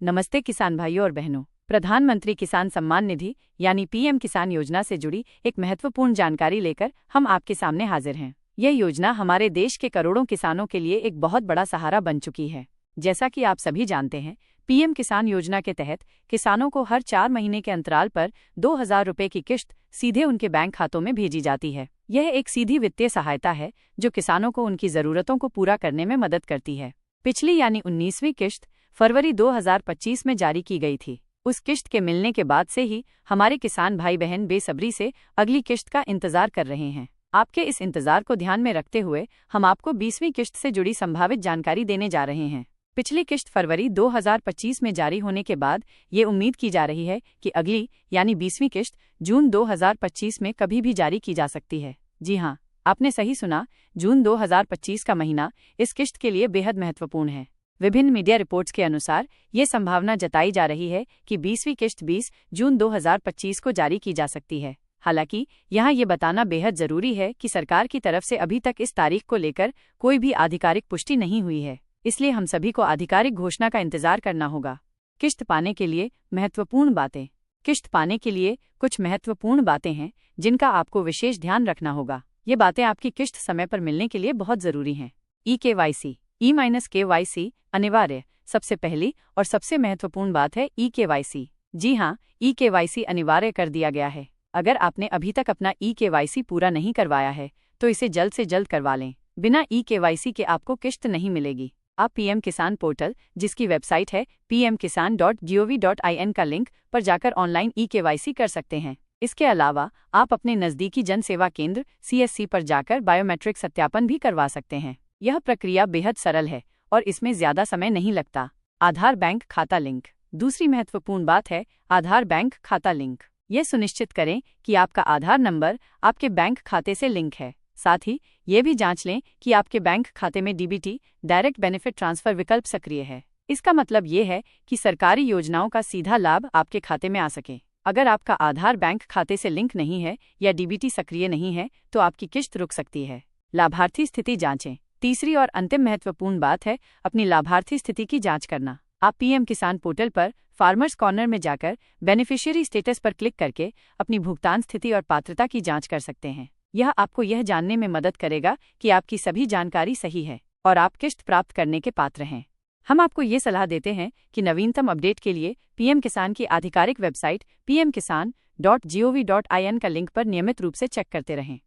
नमस्ते किसान भाइयों और बहनों। प्रधानमंत्री किसान सम्मान निधि यानी पीएम किसान योजना से जुड़ी एक महत्वपूर्ण जानकारी लेकर हम आपके सामने हाजिर हैं। यह योजना हमारे देश के करोड़ों किसानों के लिए एक बहुत बड़ा सहारा बन चुकी है। जैसा कि आप सभी जानते हैं, पीएम किसान योजना के तहत किसानों को हर 4 महीने के अंतराल पर 2,000 रुपये की किश्त सीधे उनके बैंक खातों में भेजी जाती है। यह एक सीधी वित्तीय सहायता है जो किसानों को उनकी जरूरतों को पूरा करने में मदद करती है। पिछली यानी 19वीं किश्त फरवरी 2025 में जारी की गई थी। उस किश्त के मिलने के बाद से ही हमारे किसान भाई बहन बेसब्री से अगली किश्त का इंतजार कर रहे हैं। आपके इस इंतजार को ध्यान में रखते हुए हम आपको 20वीं किश्त से जुड़ी संभावित जानकारी देने जा रहे हैं। पिछली किश्त फरवरी 2025 में जारी होने के बाद ये उम्मीद की जा रही है कि अगली यानी 20वीं किश्त जून 2025 में कभी भी जारी की जा सकती है। जी हाँ, आपने सही सुना, जून 2025 का महीना इस किश्त के लिए बेहद महत्वपूर्ण है। विभिन्न मीडिया रिपोर्ट्स के अनुसार ये संभावना जताई जा रही है कि 20वीं किश्त 20 जून 2025 को जारी की जा सकती है। हालांकि यहाँ ये बताना बेहद जरूरी है कि सरकार की तरफ से अभी तक इस तारीख को लेकर कोई भी आधिकारिक पुष्टि नहीं हुई है, इसलिए हम सभी को आधिकारिक घोषणा का इंतजार करना होगा। किश्त पाने के लिए महत्वपूर्ण बातें। किश्त पाने के लिए कुछ महत्वपूर्ण बातें हैं जिनका आपको विशेष ध्यान रखना होगा। ये बातें आपकी किश्त समय पर मिलने के लिए बहुत जरूरी हैं। ई-केवाईसी ई-केवाईसी अनिवार्य। सबसे पहली और सबसे महत्वपूर्ण बात है ई-केवाईसी। जी हाँ, ई-केवाईसी अनिवार्य कर दिया गया है। अगर आपने अभी तक अपना ई-केवाईसी पूरा नहीं करवाया है तो इसे जल्द से जल्द करवा लें। बिना ई-केवाईसी के आपको किश्त नहीं मिलेगी। आप पीएम किसान पोर्टल, जिसकी वेबसाइट है pmkisan.gov.in का लिंक पर जाकर ऑनलाइन ई-केवाईसी कर सकते हैं। इसके अलावा आप अपने नज़दीकी जन सेवा केंद्र CSC पर जाकर बायोमेट्रिक सत्यापन भी करवा सकते हैं। यह प्रक्रिया बेहद सरल है और इसमें ज्यादा समय नहीं लगता। आधार बैंक खाता लिंक। दूसरी महत्वपूर्ण बात है आधार बैंक खाता लिंक। यह सुनिश्चित करें कि आपका आधार नंबर आपके बैंक खाते से लिंक है। साथ ही ये भी जांच लें कि आपके बैंक खाते में DBT डायरेक्ट बेनिफिट ट्रांसफर विकल्प सक्रिय है। इसका मतलब ये है कि सरकारी योजनाओं का सीधा लाभ आपके खाते में आ सके। अगर आपका आधार बैंक खाते से लिंक नहीं है या DBT सक्रिय नहीं है तो आपकी किश्त रुक सकती है। लाभार्थी स्थिति जांचें। तीसरी और अंतिम महत्वपूर्ण बात है अपनी लाभार्थी स्थिति की जांच करना। आप पीएम किसान पोर्टल पर फार्मर्स कॉर्नर में जाकर बेनिफिशियरी स्टेटस पर क्लिक करके अपनी भुगतान स्थिति और पात्रता की जांच कर सकते हैं। यह आपको यह जानने में मदद करेगा कि आपकी सभी जानकारी सही है और आप किश्त प्राप्त करने के पात्र हैं। हम आपको ये सलाह देते हैं कि नवीनतम अपडेट के लिए पीएम किसान की आधिकारिक वेबसाइट pmkisan.gov.in का लिंक पर नियमित रूप से चेक करते रहें।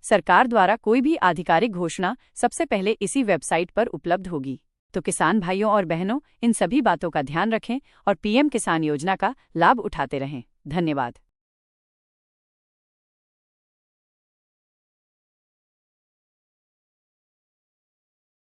सरकार द्वारा कोई भी आधिकारिक घोषणा सबसे पहले इसी वेबसाइट पर उपलब्ध होगी। तो किसान भाइयों और बहनों, इन सभी बातों का ध्यान रखें और पीएम किसान योजना का लाभ उठाते रहें। धन्यवाद।